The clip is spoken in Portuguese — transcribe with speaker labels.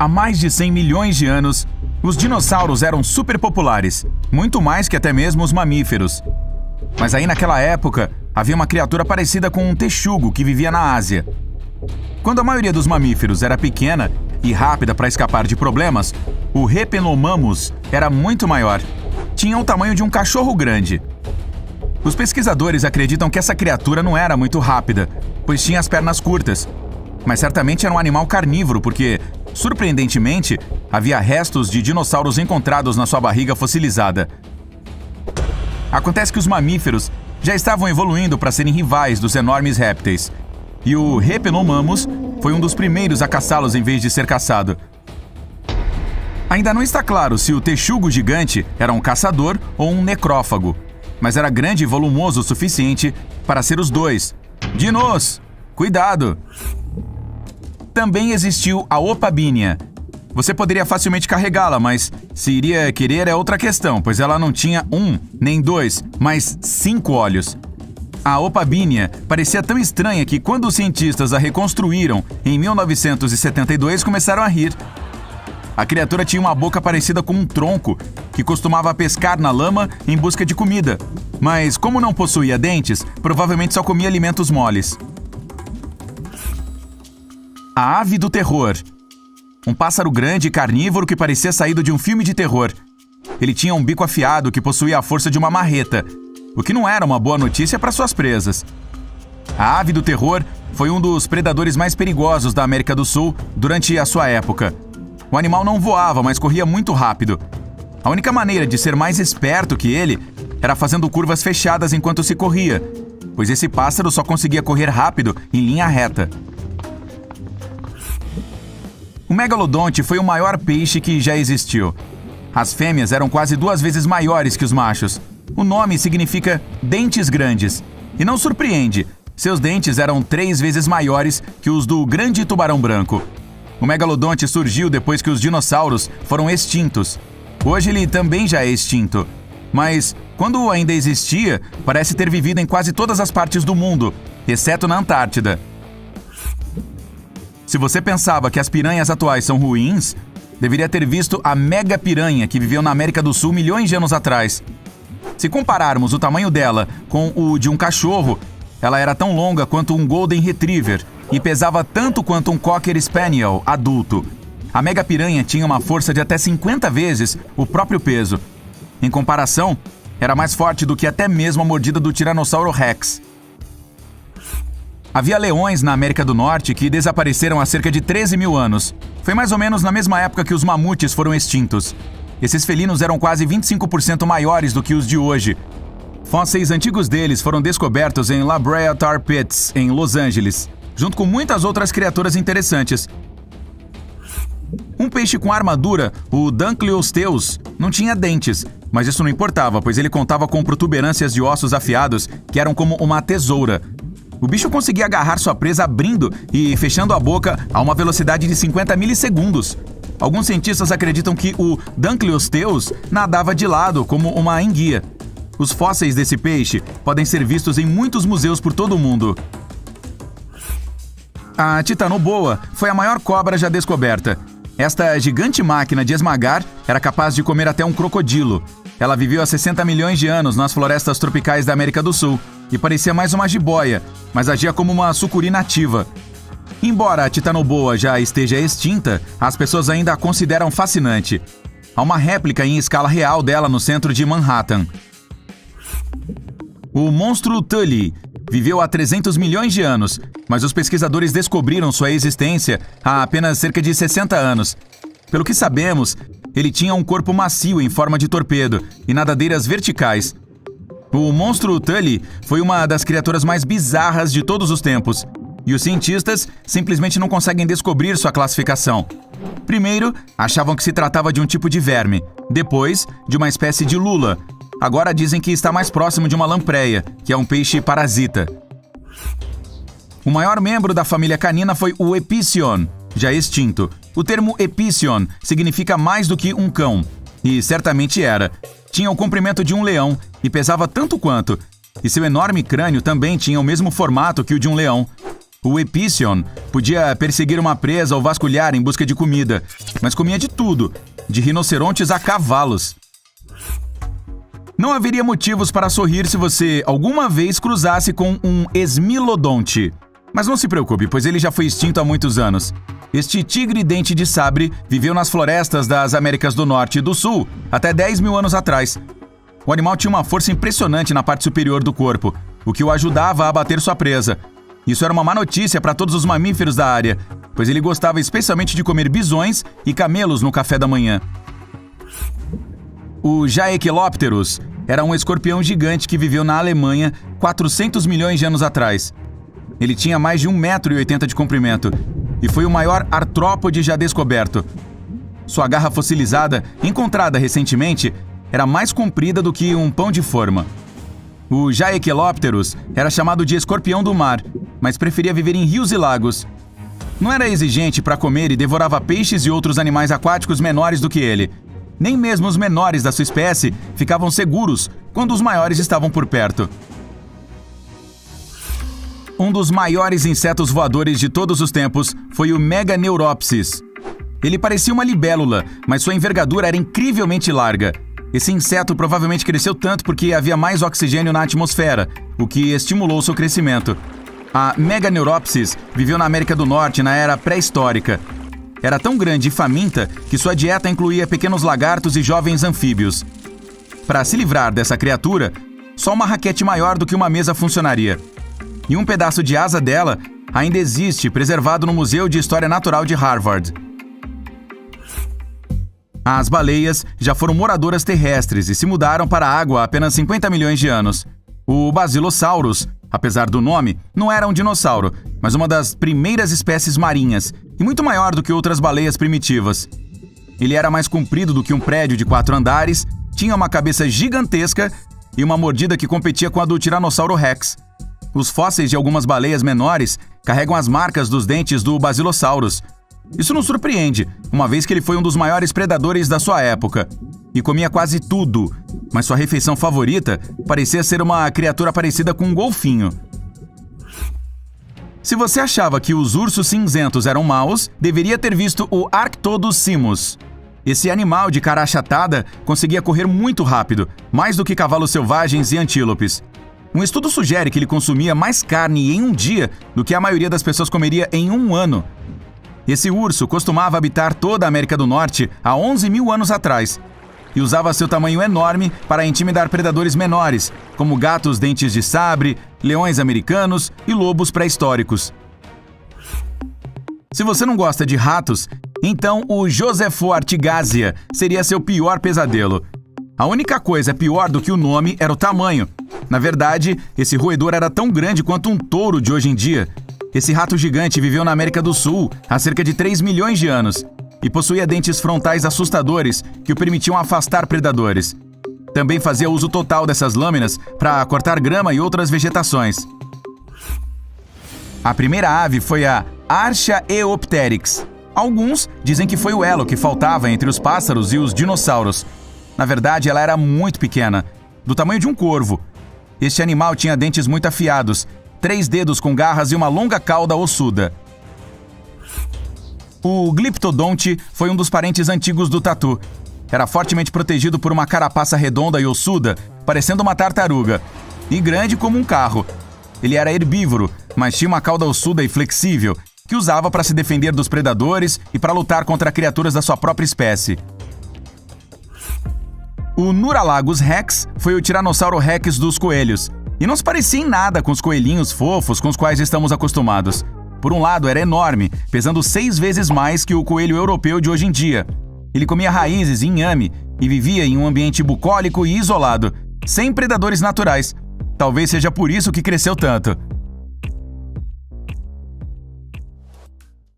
Speaker 1: Há mais de 100 milhões de anos, os dinossauros eram super populares, muito mais que até mesmo os mamíferos. Mas aí naquela época, havia uma criatura parecida com um texugo que vivia na Ásia. Quando a maioria dos mamíferos era pequena e rápida para escapar de problemas, o Rhepenomammus era muito maior. Tinha o tamanho de um cachorro grande. Os pesquisadores acreditam que essa criatura não era muito rápida, pois tinha as pernas curtas. Mas certamente era um animal carnívoro, porque, surpreendentemente, havia restos de dinossauros encontrados na sua barriga fossilizada. Acontece que os mamíferos já estavam evoluindo para serem rivais dos enormes répteis. E o Rhepenomammus foi um dos primeiros a caçá-los em vez de ser caçado. Ainda não está claro se o texugo gigante era um caçador ou um necrófago, mas era grande e volumoso o suficiente para ser os dois. Dinos! Cuidado! Também existiu a Opabinia. Você poderia facilmente carregá-la, mas se iria querer é outra questão, pois ela não tinha 1, nem 2, mas 5 olhos. A Opabinia parecia tão estranha que, quando os cientistas a reconstruíram em 1972, começaram a rir. A criatura tinha uma boca parecida com um tronco, que costumava pescar na lama em busca de comida. Mas, como não possuía dentes, provavelmente só comia alimentos moles. A ave do terror. Um pássaro grande e carnívoro que parecia saído de um filme de terror. Ele tinha um bico afiado que possuía a força de uma marreta, o que não era uma boa notícia para suas presas. A ave do terror foi um dos predadores mais perigosos da América do Sul durante a sua época. O animal não voava, mas corria muito rápido. A única maneira de ser mais esperto que ele era fazendo curvas fechadas enquanto se corria, pois esse pássaro só conseguia correr rápido em linha reta. O megalodonte foi o maior peixe que já existiu. As fêmeas eram quase 2 vezes maiores que os machos. O nome significa dentes grandes. E não surpreende, seus dentes eram 3 vezes maiores que os do grande tubarão branco. O megalodonte surgiu depois que os dinossauros foram extintos. Hoje ele também já é extinto. Mas, quando ainda existia, parece ter vivido em quase todas as partes do mundo, exceto na Antártida. Se você pensava que as piranhas atuais são ruins, deveria ter visto a mega piranha que viveu na América do Sul milhões de anos atrás. Se compararmos o tamanho dela com o de um cachorro, ela era tão longa quanto um Golden Retriever e pesava tanto quanto um Cocker Spaniel adulto. A mega piranha tinha uma força de até 50 vezes o próprio peso. Em comparação, era mais forte do que até mesmo a mordida do Tiranossauro Rex. Havia leões na América do Norte que desapareceram há cerca de 13 mil anos. Foi mais ou menos na mesma época que os mamutes foram extintos. Esses felinos eram quase 25% maiores do que os de hoje. Fósseis antigos deles foram descobertos em La Brea Tar Pits, em Los Angeles, junto com muitas outras criaturas interessantes. Um peixe com armadura, o Dunkleosteus, não tinha dentes, mas isso não importava, pois ele contava com protuberâncias de ossos afiados que eram como uma tesoura. O bicho conseguia agarrar sua presa abrindo e fechando a boca a uma velocidade de 50 milissegundos. Alguns cientistas acreditam que o Dunkleosteus nadava de lado como uma enguia. Os fósseis desse peixe podem ser vistos em muitos museus por todo o mundo. A Titanoboa foi a maior cobra já descoberta. Esta gigante máquina de esmagar era capaz de comer até um crocodilo. Ela viveu há 60 milhões de anos nas florestas tropicais da América do Sul e parecia mais uma jiboia, mas agia como uma sucuri nativa. Embora a Titanoboa já esteja extinta, as pessoas ainda a consideram fascinante. Há uma réplica em escala real dela no centro de Manhattan. O monstro Tully viveu há 300 milhões de anos, mas os pesquisadores descobriram sua existência há apenas cerca de 60 anos. Pelo que sabemos, ele tinha um corpo macio em forma de torpedo e nadadeiras verticais. O monstro Tully foi uma das criaturas mais bizarras de todos os tempos, e os cientistas simplesmente não conseguem descobrir sua classificação. Primeiro, achavam que se tratava de um tipo de verme, depois, de uma espécie de lula. Agora dizem que está mais próximo de uma lampreia, que é um peixe parasita. O maior membro da família canina foi o Epicion, já extinto. O termo Epicion significa mais do que um cão, e certamente era. Tinha o comprimento de um leão e pesava tanto quanto, e seu enorme crânio também tinha o mesmo formato que o de um leão. O Epicyon podia perseguir uma presa ou vasculhar em busca de comida, mas comia de tudo, de rinocerontes a cavalos. Não haveria motivos para sorrir se você alguma vez cruzasse com um esmilodonte. Mas não se preocupe, pois ele já foi extinto há muitos anos. Este tigre dente de sabre viveu nas florestas das Américas do Norte e do Sul até 10 mil anos atrás. O animal tinha uma força impressionante na parte superior do corpo, o que o ajudava a abater sua presa. Isso era uma má notícia para todos os mamíferos da área, pois ele gostava especialmente de comer bisões e camelos no café da manhã. O Jaekelopterus era um escorpião gigante que viveu na Alemanha 400 milhões de anos atrás. Ele tinha mais de 1,80 m de comprimento e foi o maior artrópode já descoberto. Sua garra fossilizada, encontrada recentemente, era mais comprida do que um pão de forma. O Jaekelopterus era chamado de escorpião do mar, mas preferia viver em rios e lagos. Não era exigente para comer e devorava peixes e outros animais aquáticos menores do que ele. Nem mesmo os menores da sua espécie ficavam seguros quando os maiores estavam por perto. Um dos maiores insetos voadores de todos os tempos foi o Meganeuropsis. Ele parecia uma libélula, mas sua envergadura era incrivelmente larga. Esse inseto provavelmente cresceu tanto porque havia mais oxigênio na atmosfera, o que estimulou seu crescimento. A Meganeuropsis viveu na América do Norte na era pré-histórica. Era tão grande e faminta que sua dieta incluía pequenos lagartos e jovens anfíbios. Para se livrar dessa criatura, só uma raquete maior do que uma mesa funcionaria. E um pedaço de asa dela ainda existe, preservado no Museu de História Natural de Harvard. As baleias já foram moradoras terrestres e se mudaram para a água há apenas 50 milhões de anos. O Basilosaurus, apesar do nome, não era um dinossauro, mas uma das primeiras espécies marinhas, e muito maior do que outras baleias primitivas. Ele era mais comprido do que um prédio de 4 andares, tinha uma cabeça gigantesca e uma mordida que competia com a do Tiranossauro Rex. Os fósseis de algumas baleias menores carregam as marcas dos dentes do Basilosaurus. Isso nos surpreende, uma vez que ele foi um dos maiores predadores da sua época. E comia quase tudo, mas sua refeição favorita parecia ser uma criatura parecida com um golfinho. Se você achava que os ursos cinzentos eram maus, deveria ter visto o Arctodus simus. Esse animal de cara achatada conseguia correr muito rápido, mais do que cavalos selvagens e antílopes. Um estudo sugere que ele consumia mais carne em um dia do que a maioria das pessoas comeria em um ano. Esse urso costumava habitar toda a América do Norte há 11 mil anos atrás e usava seu tamanho enorme para intimidar predadores menores, como gatos dentes de sabre, leões americanos e lobos pré-históricos. Se você não gosta de ratos, então o Josephoartigasia seria seu pior pesadelo. A única coisa pior do que o nome era o tamanho. Na verdade, esse roedor era tão grande quanto um touro de hoje em dia. Esse rato gigante viveu na América do Sul há cerca de 3 milhões de anos e possuía dentes frontais assustadores que o permitiam afastar predadores. Também fazia uso total dessas lâminas para cortar grama e outras vegetações. A primeira ave foi a Archaeopteryx. Alguns dizem que foi o elo que faltava entre os pássaros e os dinossauros. Na verdade, ela era muito pequena, do tamanho de um corvo. Este animal tinha dentes muito afiados, 3 dedos com garras e uma longa cauda ossuda. O Glyptodonte foi um dos parentes antigos do tatu. Era fortemente protegido por uma carapaça redonda e ossuda, parecendo uma tartaruga, e grande como um carro. Ele era herbívoro, mas tinha uma cauda ossuda e flexível, que usava para se defender dos predadores e para lutar contra criaturas da sua própria espécie. O Nuralagus rex foi o Tiranossauro Rex dos coelhos, e não se parecia em nada com os coelhinhos fofos com os quais estamos acostumados. Por um lado, era enorme, pesando 6 vezes mais que o coelho europeu de hoje em dia. Ele comia raízes e inhame e vivia em um ambiente bucólico e isolado, sem predadores naturais. Talvez seja por isso que cresceu tanto.